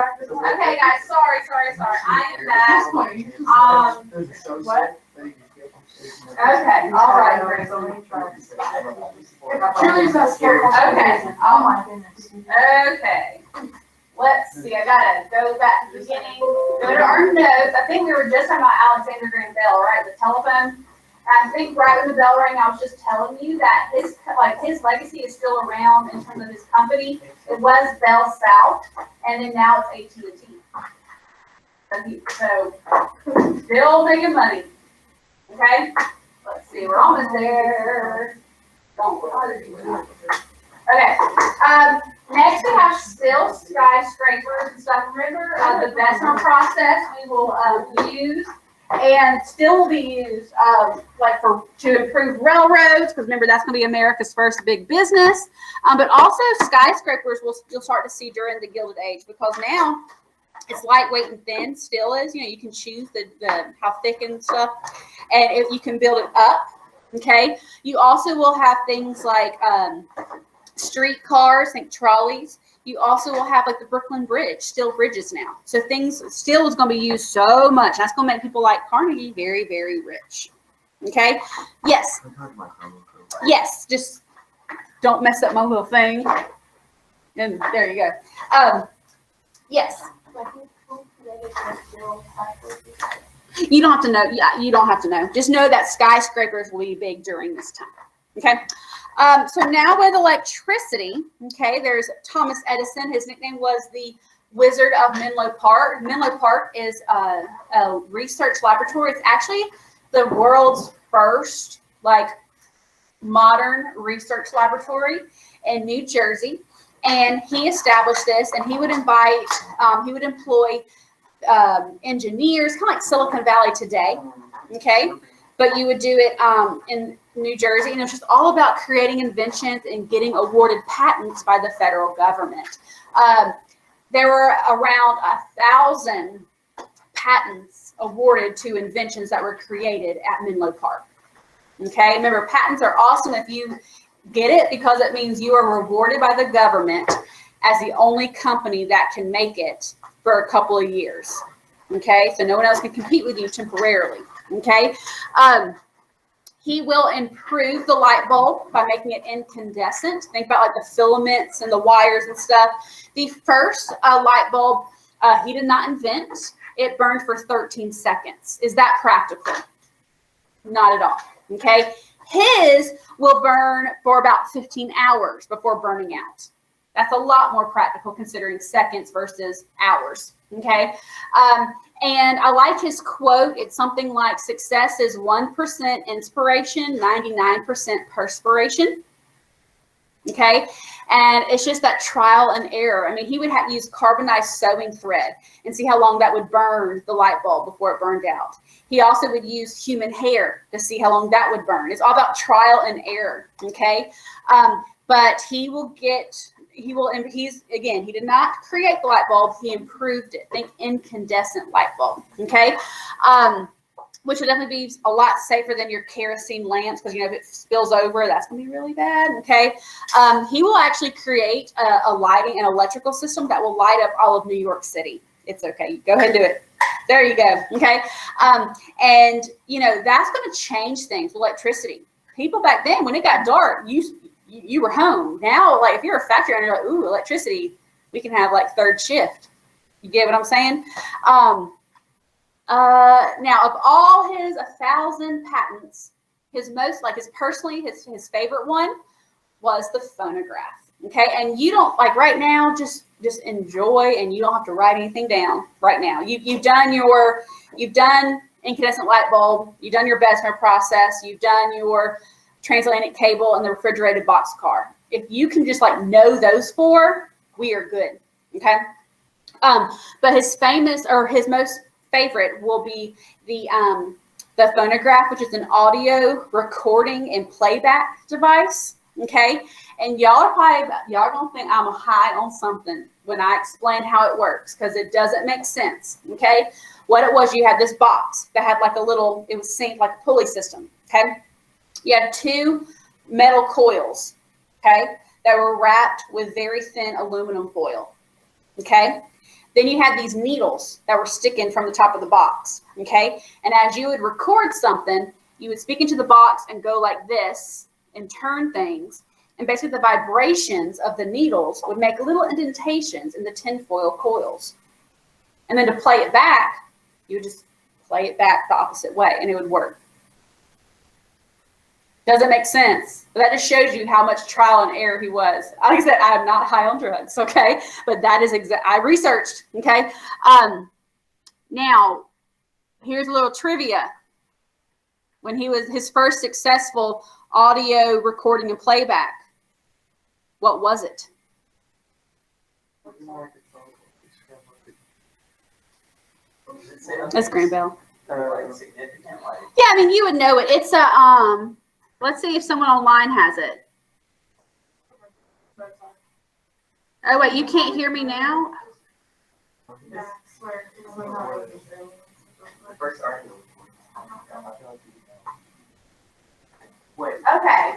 Okay, guys, sorry. I am back. What? Okay, all right, Grace, let me try this. Cheerleaders are scared. Okay, oh my goodness. Okay, let's see, I gotta go back to the beginning, go to our notes. I think we were just talking about Alexander Graham Bell, right, the telephone. I think right when the bell rang, I was just telling you that his legacy is still around in terms of his company. It was Bell South, and then now it's AT&T. So, still making money. Okay, let's see, we're almost there. Don't worry. Okay, next we have still skyscrapers and stuff. Remember the Bessemer process we will use, and still will be used to improve railroads, because remember that's going to be America's first big business. But also skyscrapers you'll start to see during the Gilded Age, because now it's lightweight and thin, still is. You can choose the how thick and stuff, and if you can build it up. Okay. You also will have things like street cars, think trolleys. You also will have like the Brooklyn Bridge, steel bridges now. So steel is going to be used so much. That's going to make people like Carnegie very, very rich. Okay. Yes. Yes. Just don't mess up my little thing. And there you go. Yes. You don't have to know. Yeah, you don't have to know. Just know that skyscrapers will be big during this time. Okay. So now with electricity, okay, there's Thomas Edison. His nickname was the Wizard of Menlo Park. Menlo Park is a research laboratory. It's actually the world's first modern research laboratory in New Jersey. And he established this, and he would employ engineers, kind of like Silicon Valley today, okay? But you would do it in New Jersey, and it's just all about creating inventions and getting awarded patents by the federal government. There were around 1,000 patents awarded to inventions that were created at Menlo Park. Okay, remember, patents are awesome if you get it, because it means you are rewarded by the government as the only company that can make it for a couple of years. Okay, so no one else can compete with you temporarily. Okay, he will improve the light bulb by making it incandescent. Think about like the filaments and the wires and stuff. The first light bulb he did not invent. It burned for 13 seconds. Is that practical? Not at all. Okay, his will burn for about 15 hours before burning out. That's a lot more practical considering seconds versus hours. Okay, and I like his quote. It's something like, success is 1% inspiration, 99% perspiration. Okay, and it's just that trial and error. I mean, he would have to use carbonized sewing thread and see how long that would burn the light bulb before it burned out. He also would use human hair to see how long that would burn. It's all about trial and error. Okay, but he did not create the light bulb. He improved it. Think incandescent light bulb. Okay, which would definitely be a lot safer than your kerosene lamps, because if it spills over, that's going to be really bad. Okay, he will actually create a lighting and electrical system that will light up all of New York City. It's okay. Go ahead and do it. There you go. Okay, and that's going to change things. Electricity. People back then, when it got dark, you were home. Now, like if you're a factory owner, you're like, ooh, electricity, we can have like third shift. You get what I'm saying? Now, of all his 1,000 patents, his favorite one was the phonograph. Okay, and you don't right now, just enjoy, and you don't have to write anything down right now. You've done incandescent light bulb, you've done your Bessemer process, you've done your transatlantic cable and the refrigerated boxcar. If you can just know those four, we are good. Okay, but his most favorite will be the phonograph, which is an audio recording and playback device. Okay, and y'all gonna think I'm high on something when I explain how it works, because it doesn't make sense. Okay, what it was, you had this box that had it was synced like a pulley system. Okay, you had two metal coils, okay, that were wrapped with very thin aluminum foil. Okay, Then you had these needles that were sticking from the top of the box, okay? And as you would record something, you would speak into the box and go like this and turn things. And basically the vibrations of the needles would make little indentations in the tinfoil coils. And then to play it back, you would just play it back the opposite way and it would work. Doesn't make sense. But that just shows you how much trial and error he was. Like I said, I am not high on drugs, okay? But that is I researched, okay? Now, here's a little trivia. When he was his first successful audio recording and playback, what was it? That's Graham Bell. Yeah, I mean, you would know it. It's a, let's see if someone online has it. Oh, wait, you can't hear me now? Okay.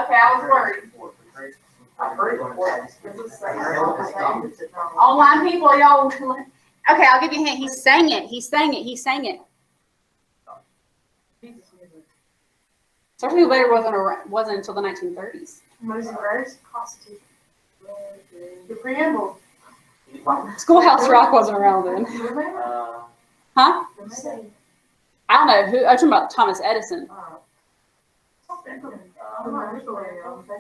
Okay, I was worried. Online people, y'all. Okay, I'll give you a hint. He sang it. He sang it. He sang it. Certainly later wasn't until the 1930s. Moses Rose, Constitution. The preamble. Schoolhouse Rock wasn't around then. Huh? I don't know who. I'm talking about Thomas Edison.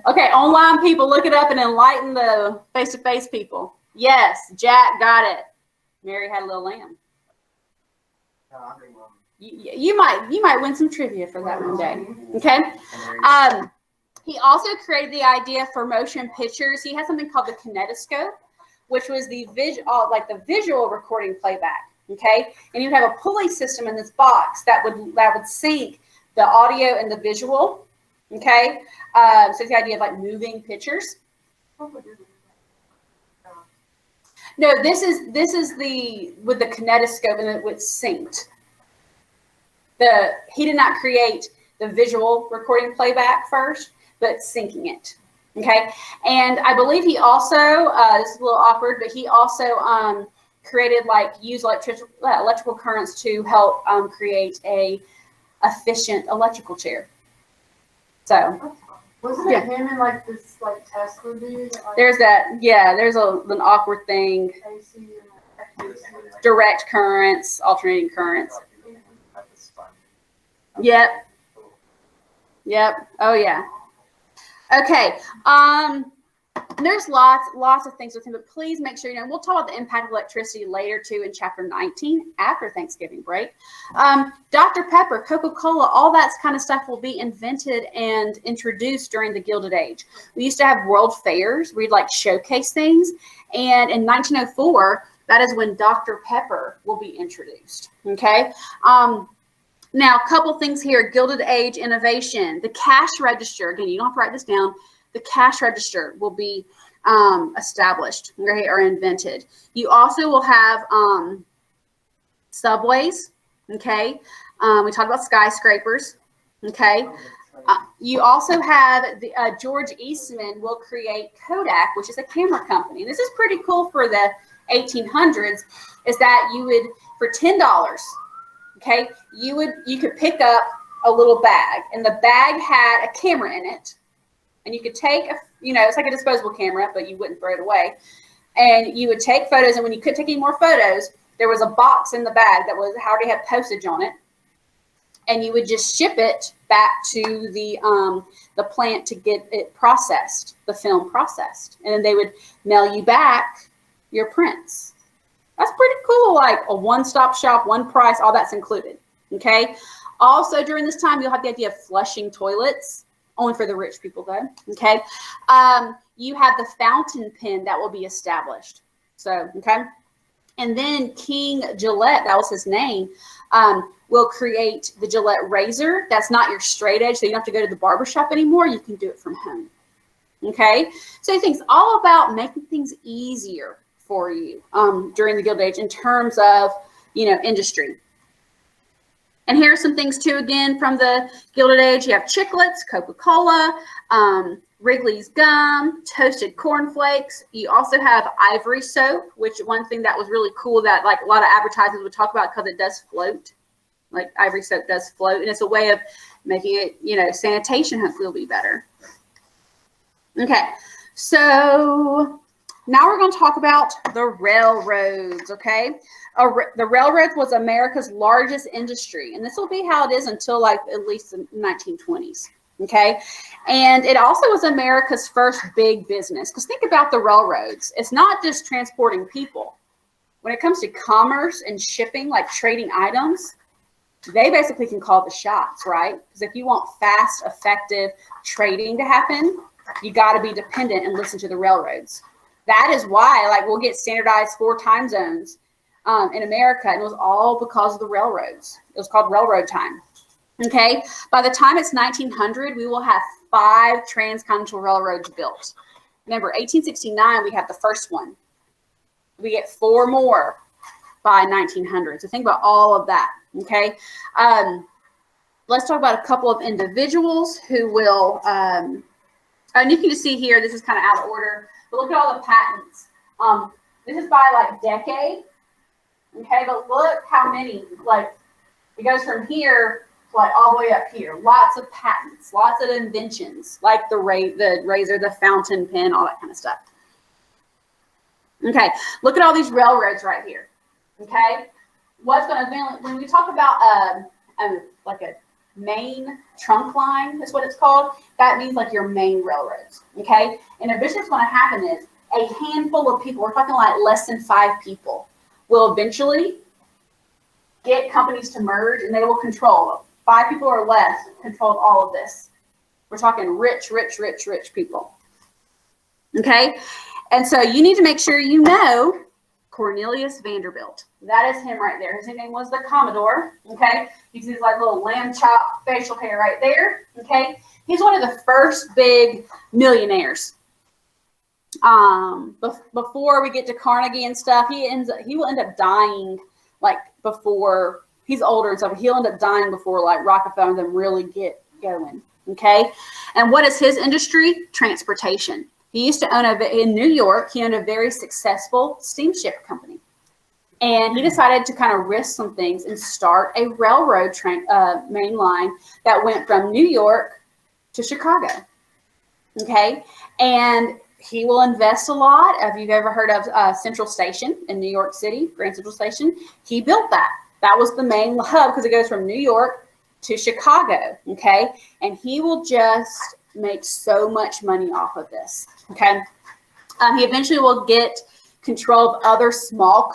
Okay, online people, look it up and enlighten the face-to-face people. Yes, Jack got it. Mary had a little lamb. You might win some trivia for that one day. Okay. He also created the idea for motion pictures. He had something called the kinetoscope, which was the visual recording playback. Okay, and you'd have a pulley system in this box that would sync the audio and the visual. Okay, so it's the idea of like moving pictures. No, this is the with the kinetoscope and it was synced. He did not create the visual recording playback first, but syncing it. Okay, and I believe he also this is a little awkward, but he also created used electrical currents to help create a efficient electrical chair. So wasn't it him and like this Tesla dude? There's that. Yeah, there's an awkward thing. AC and Direct currents, alternating currents. Yep. Yep. Oh yeah. Okay. There's lots of things with him, but please make sure we'll talk about the impact of electricity later too in chapter 19 after Thanksgiving break. Dr. Pepper, Coca-Cola, all that kind of stuff will be invented and introduced during the Gilded Age. We used to have world fairs. We'd showcase things, and in 1904, that is when Dr. Pepper will be introduced. Okay. Now, a couple things here. Gilded Age innovation. The cash register. Again, you don't have to write this down. The cash register will be established, right, or invented. You also will have subways, okay? We talked about skyscrapers, okay? You also have George Eastman will create Kodak, which is a camera company. This is pretty cool for the 1800s, is that you would, for $10, okay, you could pick up a little bag, and the bag had a camera in it. And you could take, it's like a disposable camera, but you wouldn't throw it away. And you would take photos, and when you couldn't take any more photos, there was a box in the bag that already had postage on it. And you would just ship it back to the plant to get it processed, the film processed. And then they would mail you back your prints. That's pretty cool, like a one-stop shop, one price, all that's included, okay? Also, during this time, you'll have the idea of flushing toilets. Only for the rich people, though. Okay. You have the fountain pen that will be established. So, okay. And then King Gillette, that was his name, will create the Gillette razor. That's not your straight edge, so you don't have to go to the barbershop anymore. You can do it from home. Okay. So he thinks all about making things easier for you during the Gilded Age in terms of, industry. And here are some things too, again, from the Gilded Age. You have Chiclets, Coca-Cola, Wrigley's gum, toasted cornflakes. You also have ivory soap, which one thing that was really cool that like a lot of advertisers would talk about because it does float. Like ivory soap does float, and it's a way of making it, you know, sanitation hopefully will be better. Okay, so now we're going to talk about the railroads, okay? The railroads was America's largest industry, and this will be how it is until like at least the 1920s, okay? And it also was America's first big business, because think about the railroads. It's not just transporting people. When it comes to commerce and shipping, like trading items, they basically can call the shots, right? Because if you want fast, effective trading to happen, you got to be dependent and listen to the railroads. That is why, like, we'll get standardized 4 time zones in America, and it was all because of the railroads. It was called railroad time. Okay, by the time it's 1900, we will have 5 transcontinental railroads built. Remember, 1869, we have the first one. We get 4 more by 1900. So think about all of that. Okay, let's talk about a couple of individuals who will, and you can just see here, this is kind of out of order, but look at all the patents. This is by like decade. Okay, but look how many, like, it goes from here to like all the way up here. Lots of patents, lots of inventions, like the razor, the fountain pen, all that kind of stuff. Okay, look at all these railroads right here. Okay, what's going to, when we talk about like a main trunk line, is what it's called, that means like your main railroads. Okay, and eventually what's going to happen is a handful of people, we're talking like less than 5 people, will eventually get companies to merge, and they will control 5 people or less control all of this. We're talking rich, rich, rich, rich people. Okay, and so you need to make sure you know Cornelius Vanderbilt. That is him right there. His name was the Commodore. Okay, you can see his like little lamb chop facial hair right there. Okay, he's one of the first big millionaires. Before we get to Carnegie and stuff, he will end up dying like before, he's older and stuff. He'll end up dying before like Rockefeller and them really get going. Okay, and what is his industry? Transportation. He used to own in New York, he owned a very successful steamship company. And he decided to kind of risk some things and start a railroad main line that went from New York to Chicago. Okay, and he will invest a lot. If you've ever heard of Central Station in New York City, Grand Central Station, he built that. That was the main hub because it goes from New York to Chicago. Okay, and he will just make so much money off of this. Okay, he eventually will get control of other small,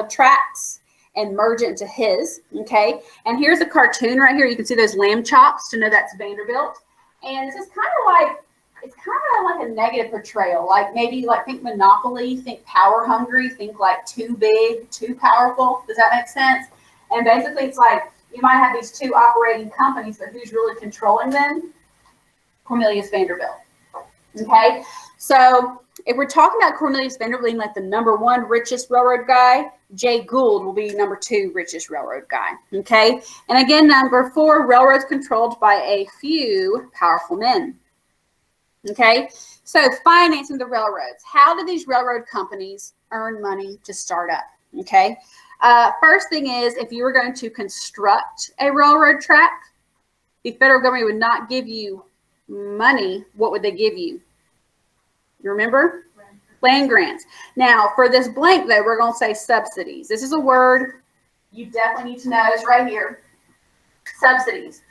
tracks and merge it into his. Okay, and here's a cartoon right here. You can see those lamb chops to know that's Vanderbilt. And this is kind of like, it's kind of like a negative portrayal. Like maybe like think Monopoly, think power hungry, think like too big, too powerful. Does that make sense? And basically it's like you might have these 2 operating companies, but who's really controlling them? Cornelius Vanderbilt. Okay, so if we're talking about Cornelius Vanderbilt being like the #1 richest railroad guy, Jay Gould will be #2 richest railroad guy. Okay, and again, #4, railroads controlled by a few powerful men. Okay, so financing the railroads. How do these railroad companies earn money to start up? Okay, first thing is, if you were going to construct a railroad track, the federal government would not give you money. What would they give you? You remember? Land grants. Now, for this blank, though, we're going to say subsidies. This is a word you definitely need to know. It's right here. Subsidies.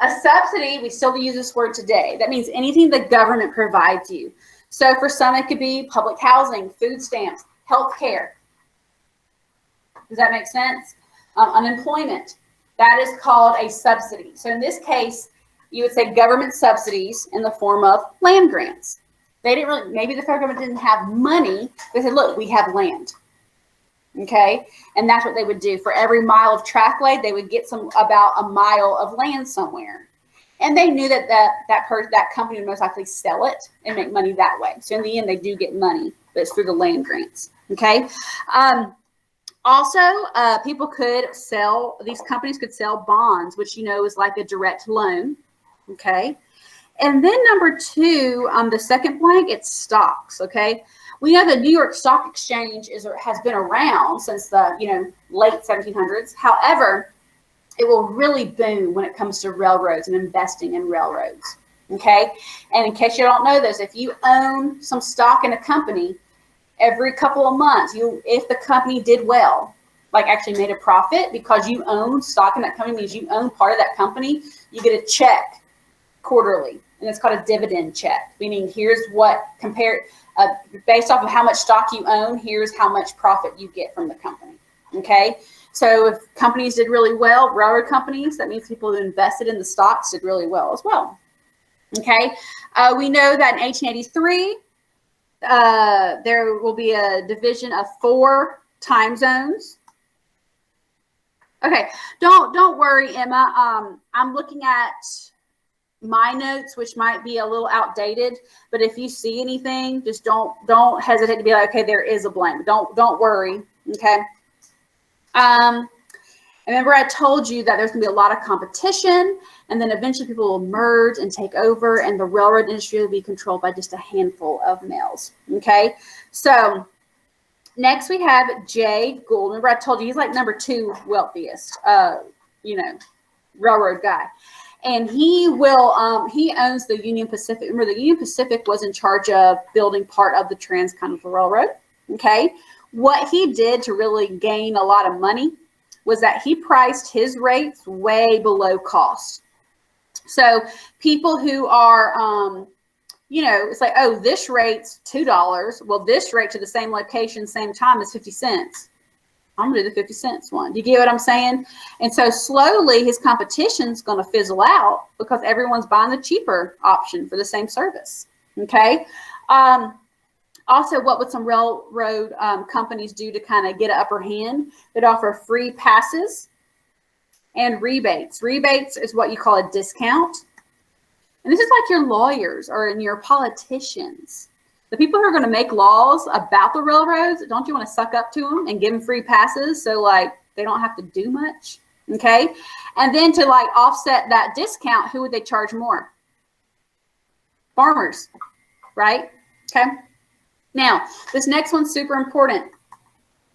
A subsidy, we still use this word today. That means anything the government provides you. So for some, it could be public housing, food stamps, health care. Does that make sense? Unemployment. That is called a subsidy. So in this case, you would say government subsidies in the form of land grants. They didn't really, maybe the federal government didn't have money. They said, look, we have land. Okay, and that's what they would do. For every mile of track laid, they would get about a mile of land somewhere. And they knew that company would most likely sell it and make money that way. So in the end, they do get money, but it's through the land grants. Okay. Also, people could sell, these companies could sell bonds, which is like a direct loan. Okay. And then number two, the second blank, it's stocks, okay? We know the New York Stock Exchange has been around since the, late 1700s. However, it will really boom when it comes to railroads and investing in railroads, okay? And in case you don't know this, if you own some stock in a company, every couple of months, if the company did well, like actually made a profit because you own stock in that company, means you own part of that company, you get a check quarterly, and it's called a dividend check, meaning here's what based off of how much stock you own, here's how much profit you get from the company, okay? So if companies did really well, railroad companies, that means people who invested in the stocks did really well as well, okay? We know that in 1883, there will be a division of 4 time zones. Okay, don't worry, Emma. I'm looking at my notes, which might be a little outdated, but if you see anything, just don't hesitate to be like, okay, there is a blank. Don't worry, okay? Remember I told you that there's gonna be a lot of competition, and then eventually people will merge and take over, and the railroad industry will be controlled by just a handful of males, okay? So next we have Jay Gould. Remember I told you he's like number 2 wealthiest, railroad guy. And he owns the Union Pacific. Remember, the Union Pacific was in charge of building part of the Transcontinental Railroad, okay? What he did to really gain a lot of money was that he priced his rates way below cost. So people who are, it's like, oh, this rate's $2. Well, this rate to the same location, same time is 50 cents. I'm gonna do the 50 cents one. Do you get what I'm saying? And so slowly his competition's gonna fizzle out because everyone's buying the cheaper option for the same service, okay? Also, what would some railroad companies do to kind of get an upper hand? They'd offer free passes and rebates. Rebates is what you call a discount. And this is like your lawyers or your politicians. The people who are going to make laws about the railroads, don't you want to suck up to them and give them free passes so like they don't have to do much, okay? And then to like offset that discount, who would they charge more? Farmers, right? Okay. Now, this next one's super important.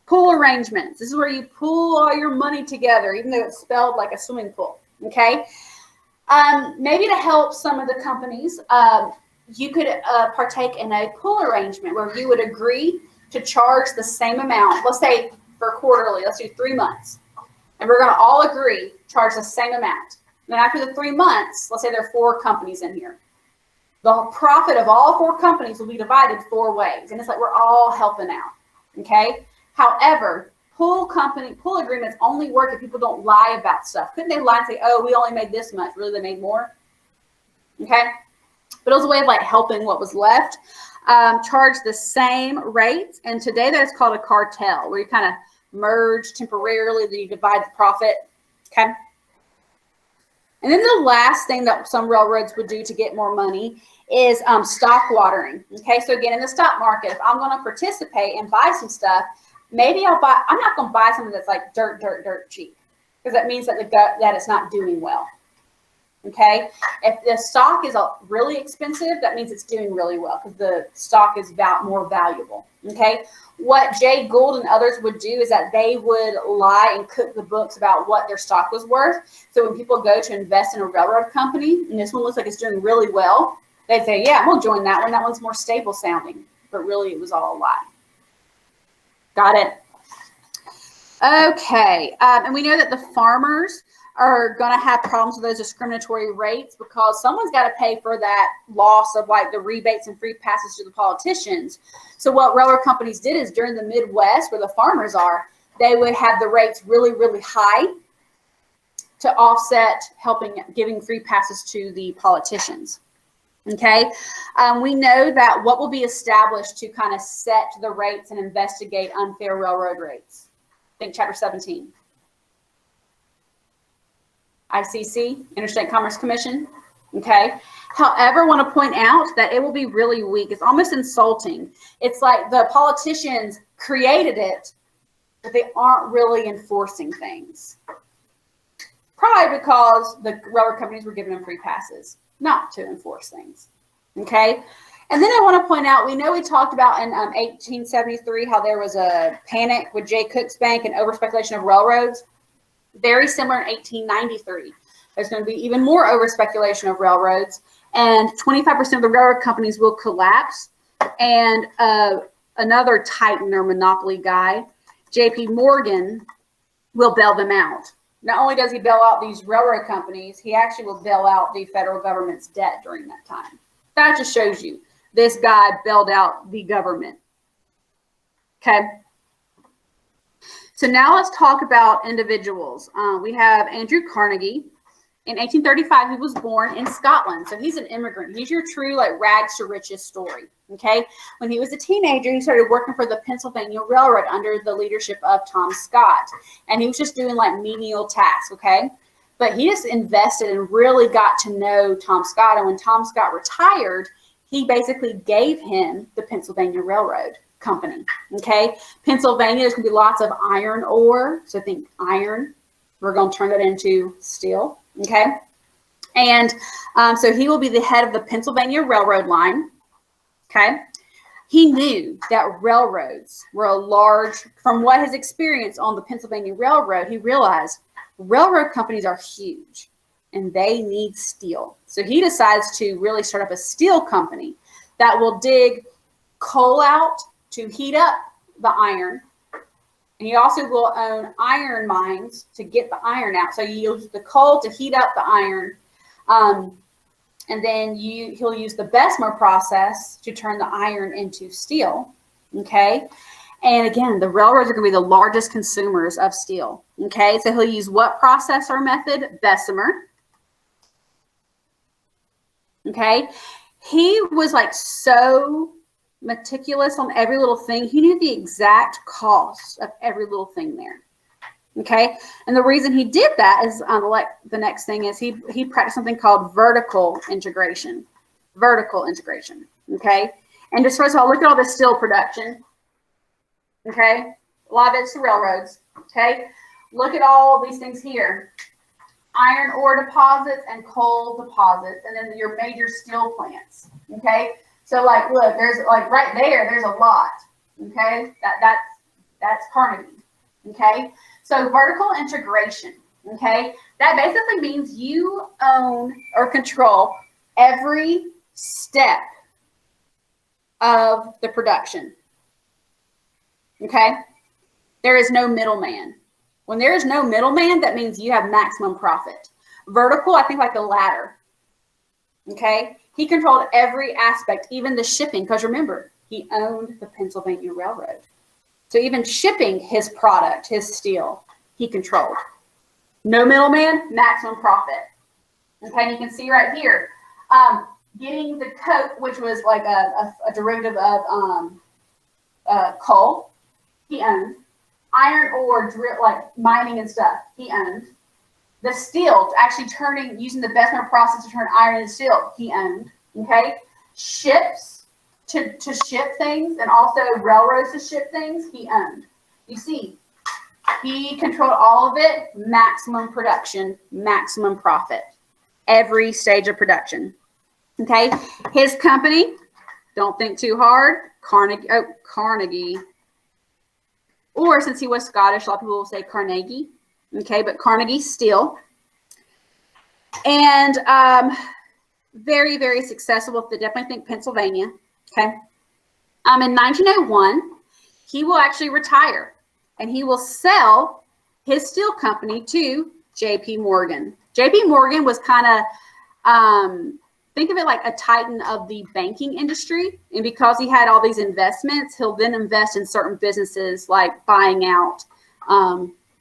Pool arrangements. This is where you pool all your money together, even though it's spelled like a swimming pool, okay? Maybe to help some of the companies, you could partake in a pool arrangement where you would agree to charge the same amount. Let's say for quarterly, let's do 3 months. And we're going to all agree, charge the same amount. And then after the 3 months, let's say there are 4 companies in here. The profit of all 4 companies will be divided 4 ways. And it's like we're all helping out, okay? However, pool agreements only work if people don't lie about stuff. Couldn't they lie and say, oh, we only made this much. Really, they made more? Okay? But it was a way of like helping what was left. Charge the same rates. And today that's called a cartel, where you kind of merge temporarily, then you divide the profit. Okay? And then the last thing that some railroads would do to get more money is stock watering. Okay, so again, in the stock market, if I'm going to participate and buy some stuff, maybe I'm not going to buy something that's like dirt cheap, because that means that that it's not doing well. Okay, if the stock is really expensive, that means it's doing really well because the stock is more valuable. Okay, what Jay Gould and others would do is that they would lie and cook the books about what their stock was worth. So when people go to invest in a railroad company and this one looks like it's doing really well, they'd say, yeah, I'm going to join that one. That one's more stable sounding. But really, it was all a lie. Got it? Okay. And we know that the farmers are going to have problems with those discriminatory rates because someone's got to pay for that loss of like the rebates and free passes to the politicians. So what railroad companies did is during the Midwest where the farmers are, they would have the rates really, really high to offset giving free passes to the politicians. Okay. We know that what will be established to kind of set the rates and investigate unfair railroad rates. I think Chapter 17. ICC, Interstate Commerce Commission, okay? However, I want to point out that it will be really weak. It's almost insulting. It's like the politicians created it, but they aren't really enforcing things. Probably because the railroad companies were giving them free passes. not to enforce things. Okay. And then I want to point out, we know we talked about in 1873 how there was a panic with Jay Cooke's Bank and over-speculation of railroads. Very similar in 1893. There's going to be even more over-speculation of railroads, and 25% of the railroad companies will collapse. And another titan or monopoly guy, J.P. Morgan, will bail them out. Not only does he bail out these railroad companies, he actually will bail out the federal government's debt during that time. That just shows you this guy bailed out the government. Okay. So now let's talk about individuals. We have Andrew Carnegie. In 1835, he was born in Scotland. So he's an immigrant. He's your true like rags to riches story. Okay. When he was a teenager, he started working for the Pennsylvania Railroad under the leadership of Tom Scott. And he was just doing like menial tasks. Okay. But he just invested and really got to know Tom Scott. And when Tom Scott retired, he basically gave him the Pennsylvania Railroad Company. Okay. Pennsylvania, there's going to be lots of iron ore. So think iron. We're going to turn that into steel. Okay. And so he will be the head of the Pennsylvania Railroad line. Okay. He knew that railroads were a large, from what his experience on the Pennsylvania Railroad, he realized railroad companies are huge and they need steel. So he decides to really start up a steel company that will dig coal out to heat up the iron. And he also will own iron mines to get the iron out. So you use the coal to heat up the iron. And then he'll use the Bessemer process to turn the iron into steel. Okay. And again, the railroads are going to be the largest consumers of steel. Okay. So he'll use what process or method? Bessemer. Okay. He was like so meticulous on every little thing. He knew the exact cost of every little thing there. Okay. And the reason he did that is like the next thing is he practiced something called vertical integration. Vertical integration. Okay. And just first of all, look at all this steel production. Okay. A lot of it's the railroads. Okay. Look at all these things here. Iron ore deposits and coal deposits, and then your major steel plants. Okay. So like, look, there's like right there, there's a lot. Okay. That's Carnegie. Okay. So vertical integration. Okay. That basically means you own or control every step of the production. Okay. There is no middleman. When there is no middleman, that means you have maximum profit. Vertical, I think like a ladder. Okay. He controlled every aspect, even the shipping, because remember, he owned the Pennsylvania Railroad. So even shipping his product, his steel, he controlled. No middleman, maximum profit. Okay, and you can see right here, getting the coke, which was like a derivative of coal, he owned. Iron ore, like mining and stuff, he owned. The steel, actually using the Bessemer process to turn iron into steel, he owned. Okay, ships to ship things, and also railroads to ship things, he owned. You see, he controlled all of it. Maximum production, maximum profit, every stage of production. Okay, his company, don't think too hard, Carnegie. Or since he was Scottish, a lot of people will say Carnegie. Okay, but Carnegie Steel. And very, very successful. They definitely think Pennsylvania. Okay. In 1901, he will actually retire and he will sell his steel company to J.P. Morgan. J.P. Morgan was kind of, think of it like a titan of the banking industry. And because he had all these investments, he'll then invest in certain businesses like buying out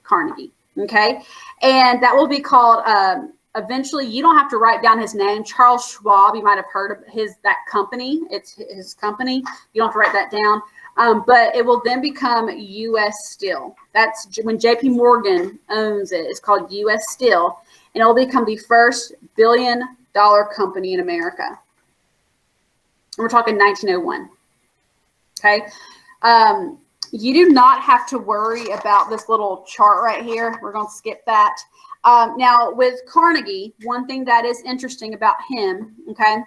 Carnegie. Okay. And that will be called, eventually, you don't have to write down his name. Charles Schwab, you might have heard of that company. It's his company. You don't have to write that down. But it will then become U.S. Steel. That's when J.P. Morgan owns it. It's called U.S. Steel. And it will become the first billion-dollar company in America. And we're talking 1901. Okay. You do not have to worry about this little chart right here. We're going to skip that. Now, with Carnegie, one thing that is interesting about him, okay,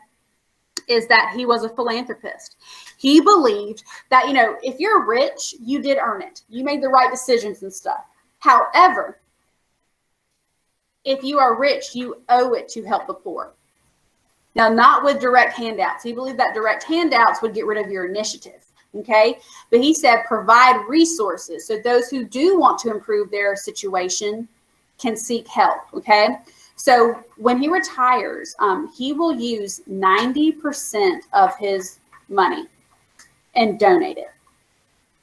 is that he was a philanthropist. He believed that, you know, if you're rich, you did earn it. You made the right decisions and stuff. However, if you are rich, you owe it to help the poor. Now, not with direct handouts. He believed that direct handouts would get rid of your initiative, okay? But he said provide resources so those who do want to improve their situation can seek help, okay? So when he retires, he will use 90% of his money and donate it,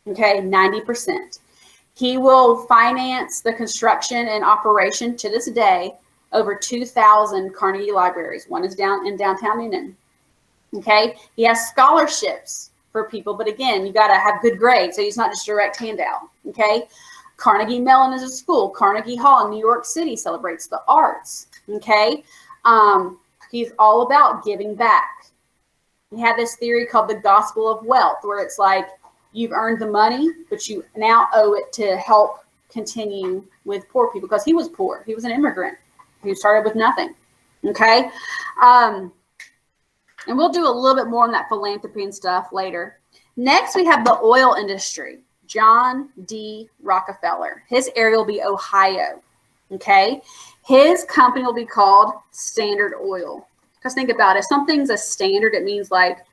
okay? 90%. He will finance the construction and operation to this day over 2,000 Carnegie libraries. One is down in downtown Newnan. Okay, he has scholarships for people, but again, you got to have good grades, so he's not just direct handout. Okay, Carnegie Mellon is a school. Carnegie Hall in New York City celebrates the arts. Okay, he's all about giving back. He had this theory called the gospel of wealth, where it's like you've earned the money, but you now owe it to help continue with poor people, because he was poor. He was an immigrant. He started with nothing, okay? And we'll do a little bit more on that philanthropy and stuff later. Next, we have the oil industry. John D. Rockefeller. His area will be Ohio, okay? His company will be called Standard Oil. Because think about it. If something's a standard, it means like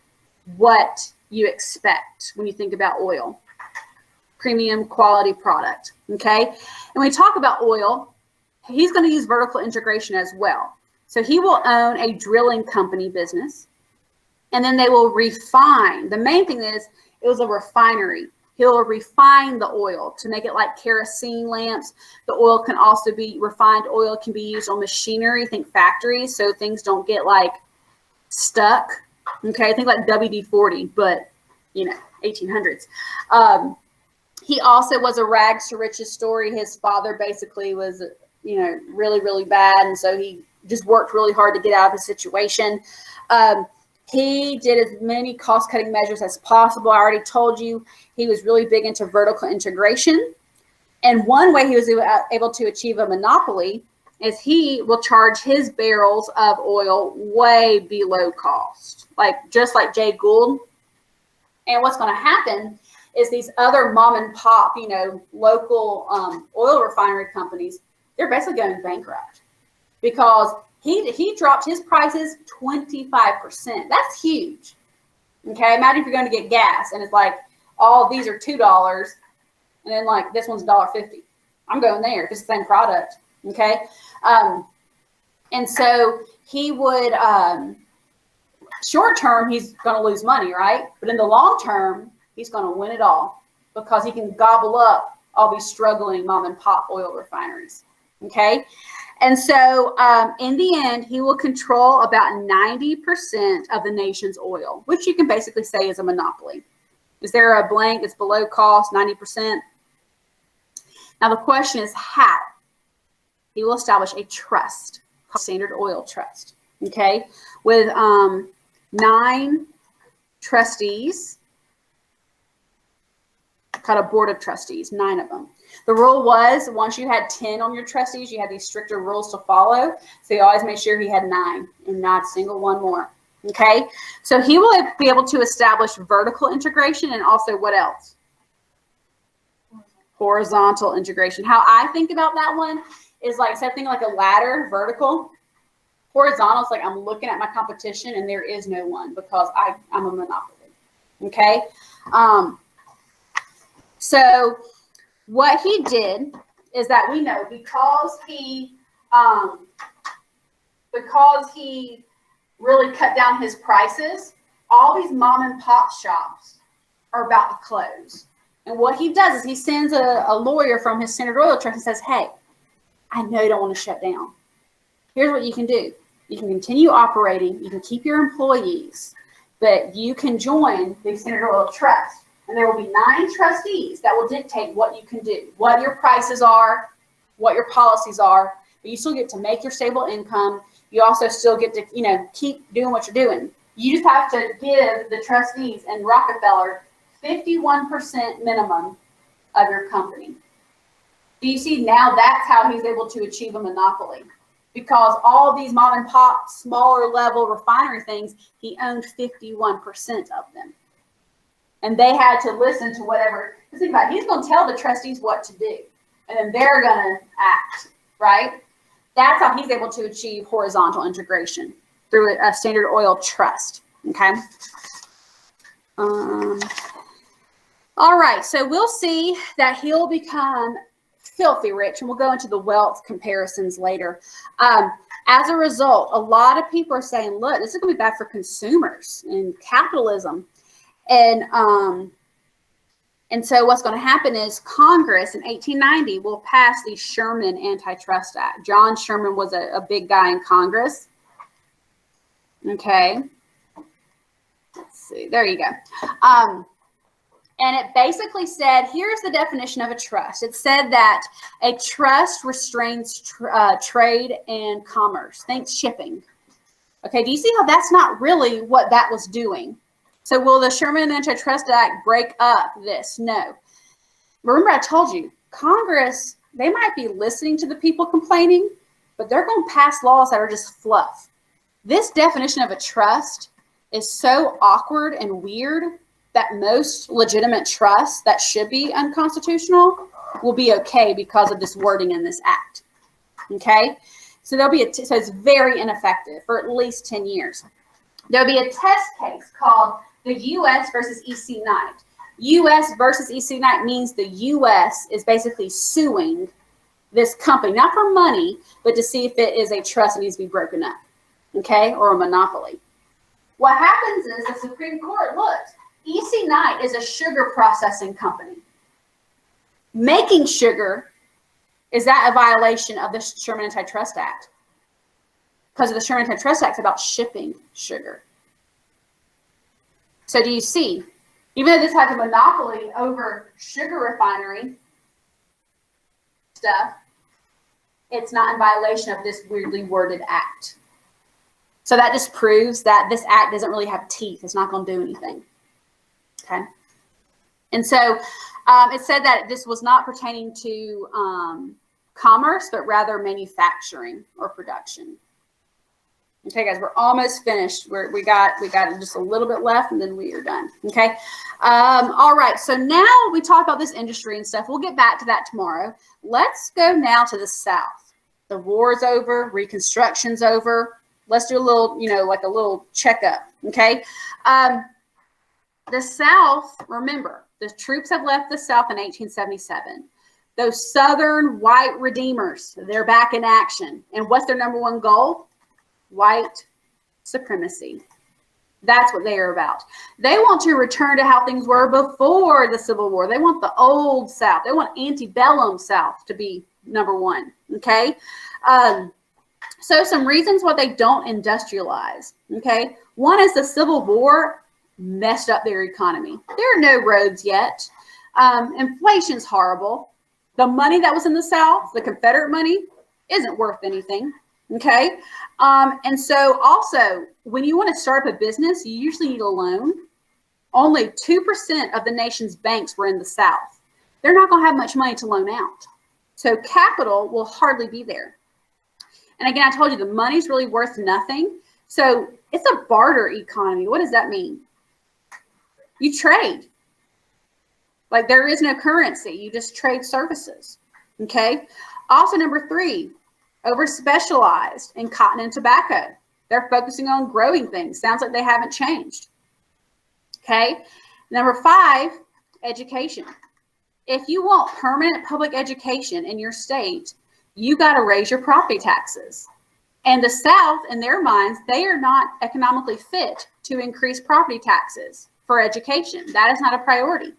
what you expect when you think about oil. Premium quality product, okay? And when we talk about oil, he's going to use vertical integration as well. So he will own a drilling company business, and then they will refine. The main thing is it was a refinery. He'll refine the oil to make it like kerosene lamps. The oil can also be refined. Oil can be used on machinery, think factories, so things don't get like stuck. Okay, think like WD-40, but you know, 1800s. He also was a rags to riches story. His father basically was, you know, really, really bad. And so he just worked really hard to get out of his situation. He did as many cost-cutting measures as possible. I already told you he was really big into vertical integration. And one way he was able to achieve a monopoly is he will charge his barrels of oil way below cost, like just like Jay Gould. And what's going to happen is these other mom and pop, you know, local oil refinery companies, they're basically going bankrupt because he dropped his prices 25%. That's huge. Okay, imagine if you're going to get gas and it's like all these are $2 and then like this one's $1.50. I'm going there if it's the same product. Okay, and so he would short term he's going to lose money, right? But in the long term he's going to win it all because he can gobble up all these struggling mom and pop oil refineries. Okay. And so in the end, he will control about 90% of the nation's oil, which you can basically say is a monopoly. Is there a blank? It's below cost, 90%. Now the question is how? He will establish a trust called Standard Oil Trust. Okay. With 9 trustees, called a board of trustees, 9 of them. The rule was once you had 10 on your trustees, you had these stricter rules to follow. So he always made sure he had 9 and not a single one more. Okay. So he will be able to establish vertical integration and also what else? Horizontal integration. How I think about that one is like something like a ladder, vertical. Horizontal is like I'm looking at my competition and there is no one because I'm a monopoly. Okay. So what he did is that we know because he really cut down his prices, all these mom and pop shops are about to close. And what he does is he sends a lawyer from his Standard Oil Trust and says, hey, I know you don't want to shut down. Here's what you can do. You can continue operating. You can keep your employees, but you can join the Standard Oil Trust. And there will be 9 trustees that will dictate what you can do, what your prices are, what your policies are, but you still get to make your stable income. You also still get to, you know, keep doing what you're doing. You just have to give the trustees and Rockefeller 51% minimum of your company. Do you see now that's how he's able to achieve a monopoly? Because all these mom and pop, smaller level refinery things, he owned 51% of them. And they had to listen to whatever, because think about it, he's going to tell the trustees what to do. And then they're going to act, right? That's how he's able to achieve horizontal integration through a Standard Oil trust, okay? All right, so we'll see that he'll become filthy rich, and we'll go into the wealth comparisons later. As a result, a lot of people are saying, look, this is going to be bad for consumers and capitalism. And so what's going to happen is Congress in 1890 will pass the Sherman Antitrust Act. John Sherman was a big guy in Congress. Okay. Let's see. There you go. And it basically said, here's the definition of a trust. It said that a trust restrains trade and commerce. Think shipping. Okay, do you see how that's not really what that was doing? So will the Sherman Antitrust Act break up this? No. Remember I told you, Congress, they might be listening to the people complaining, but they're going to pass laws that are just fluff. This definition of a trust is so awkward and weird that most legitimate trusts that should be unconstitutional will be okay because of this wording in this act. Okay? So there'll be so it's very ineffective for at least 10 years. There'll be a test case called the U.S. versus E.C. Knight. U.S. versus E.C. Knight means the U.S. is basically suing this company, not for money, but to see if it is a trust that needs to be broken up, okay, or a monopoly. What happens is the Supreme Court looks. E.C. Knight is a sugar processing company. Making sugar, is that a violation of the Sherman Antitrust Act? Because the Sherman Antitrust Act is about shipping sugar. So do you see? Even though this has a monopoly over sugar refinery stuff, it's not in violation of this weirdly worded act. So that just proves that this act doesn't really have teeth. It's not going to do anything. Okay. And so it said that this was not pertaining to commerce, but rather manufacturing or production. Okay, guys, we're almost finished. We got just a little bit left, and then we are done. Okay. All right. So now we talk about this industry and stuff. We'll get back to that tomorrow. Let's go now to the South. The war's over. Reconstruction's over. Let's do a little, like a little checkup. Okay. The South, remember, the troops have left the South in 1877. Those Southern white redeemers, they're back in action. And what's their number one goal? White supremacy. That's what they are about. They want to return to how things were before the Civil War. They want the old South. They want antebellum South to be number one. Okay. So some reasons why they don't industrialize. Okay. One is the Civil War messed up their economy. There are no roads yet. Inflation's horrible. The money that was in the South, the Confederate money, isn't worth anything. Okay. And so also, when you want to start up a business, you usually need a loan. Only 2% of the nation's banks were in the South. They're not going to have much money to loan out. So capital will hardly be there. And again, I told you the money's really worth nothing. So it's a barter economy. What does that mean? You trade. Like there is no currency. You just trade services. Okay. Also, number 3, over-specialized in cotton and tobacco. They're focusing on growing things. Sounds like they haven't changed. Okay. Number 5, education. If you want permanent public education in your state, you got to raise your property taxes. And the South, in their minds, they are not economically fit to increase property taxes for education. That is not a priority.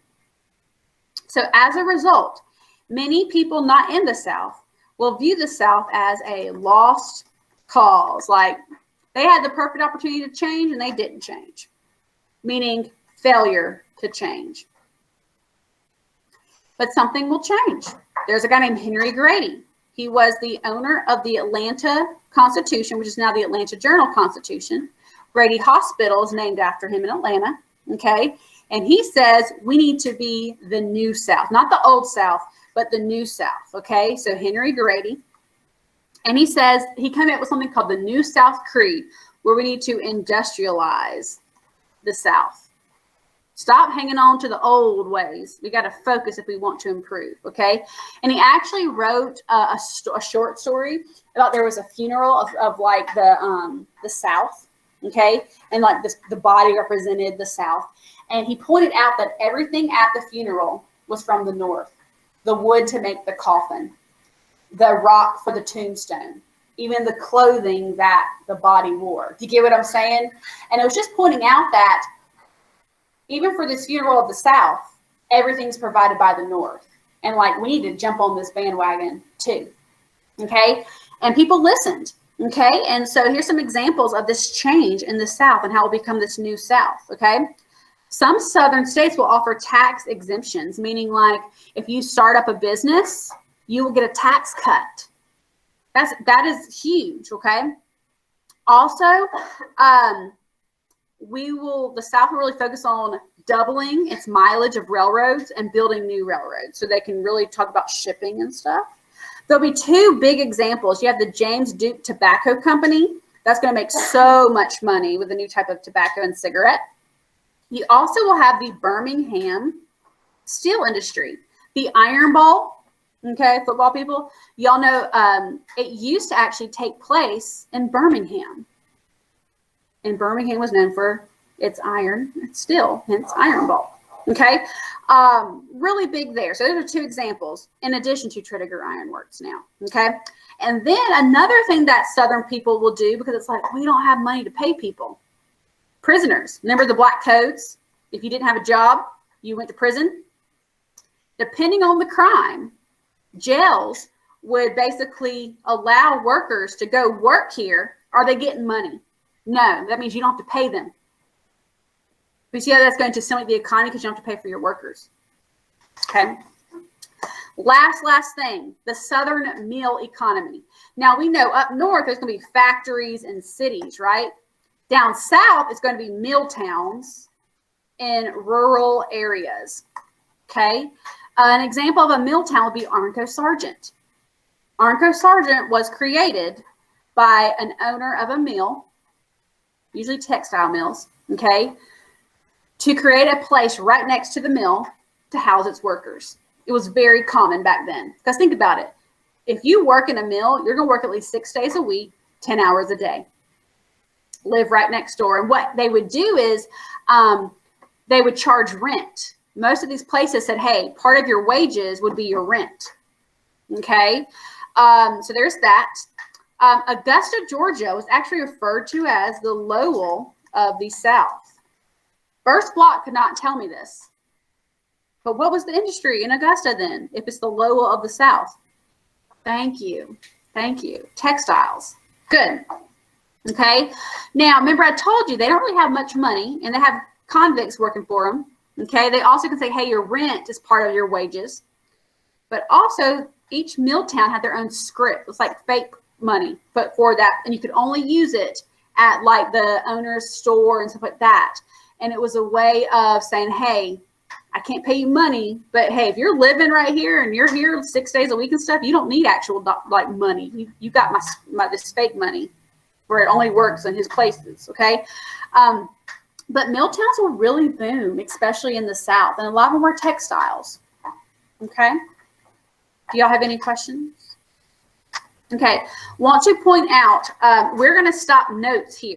So as a result, many people not in the South will view the South as a lost cause. Like they had the perfect opportunity to change and they didn't change, meaning failure to change. But something will change. There's a guy named Henry Grady. He was the owner of the Atlanta Constitution, which is now the Atlanta Journal-Constitution. Grady Hospital is named after him in Atlanta. Okay. And he says we need to be the new South, not the old South, but the New South. Okay, so Henry Grady. And he says he came up with something called the New South Creed, where we need to industrialize the South. Stop hanging on to the old ways. We got to focus if we want to improve, okay? And he actually wrote a short story about there was a funeral of like the South, okay? And like the body represented the South. And he pointed out that everything at the funeral was from the North. The wood to make the coffin, the rock for the tombstone, even the clothing that the body wore. Do you get what I'm saying? And it was just pointing out that even for this funeral of the South, everything's provided by the North. And like, we need to jump on this bandwagon too. Okay. And people listened. Okay. And so here's some examples of this change in the South and how it will become this New South. Okay. Some Southern states will offer tax exemptions, meaning like if you start up a business, you will get a tax cut. That is huge. Okay. Also, the South will really focus on doubling its mileage of railroads and building new railroads, so they can really talk about shipping and stuff. There'll be two big examples. You have the James Duke Tobacco Company. That's going to make so much money with a new type of tobacco and cigarette. You also will have the Birmingham steel industry, the Iron Bowl. Okay, football people, y'all know it used to actually take place in Birmingham. And Birmingham was known for its iron, its steel, hence Iron Bowl. Okay, really big there. So those are two examples in addition to Tredegar Iron Works now. Okay, and then another thing that Southern people will do, because it's like we don't have money to pay people. Prisoners, remember the Black Codes? If you didn't have a job, you went to prison. Depending on the crime, jails would basically allow workers to go work here. Are they getting money? No, that means you don't have to pay them. But see how that's going to stimulate the economy because you don't have to pay for your workers. Okay. Last thing, the Southern meal economy. Now we know up north there's going to be factories and cities, right? Down south it's going to be mill towns in rural areas. Okay. An example of a mill town would be Arnco Sargent. Arnco Sargent was created by an owner of a mill, usually textile mills, okay, to create a place right next to the mill to house its workers. It was very common back then. Because think about it. If you work in a mill, you're going to work at least 6 days a week, 10 hours a day. Live right next door. And what they would do is they would charge rent. Most of these places said, hey, part of your wages would be your rent. Okay. So there's that. Augusta, Georgia was actually referred to as the Lowell of the South. First Block could not tell me this. But what was the industry in Augusta then, if it's the Lowell of the South? Thank you. Thank you. Textiles. Good. Okay. Now, remember I told you they don't really have much money and they have convicts working for them. Okay. They also can say, hey, your rent is part of your wages. But also each mill town had their own script. It's like fake money, but for that, and you could only use it at like the owner's store and stuff like that. And it was a way of saying, hey, I can't pay you money, but hey, if you're living right here and you're here 6 days a week and stuff, you don't need actual like money. You got this fake money where it only works in his places. Okay. But mill towns will really boom, especially in the South, and a lot of them were textiles. Okay. Do y'all have any questions? Okay. Want to point out, we're going to stop notes here.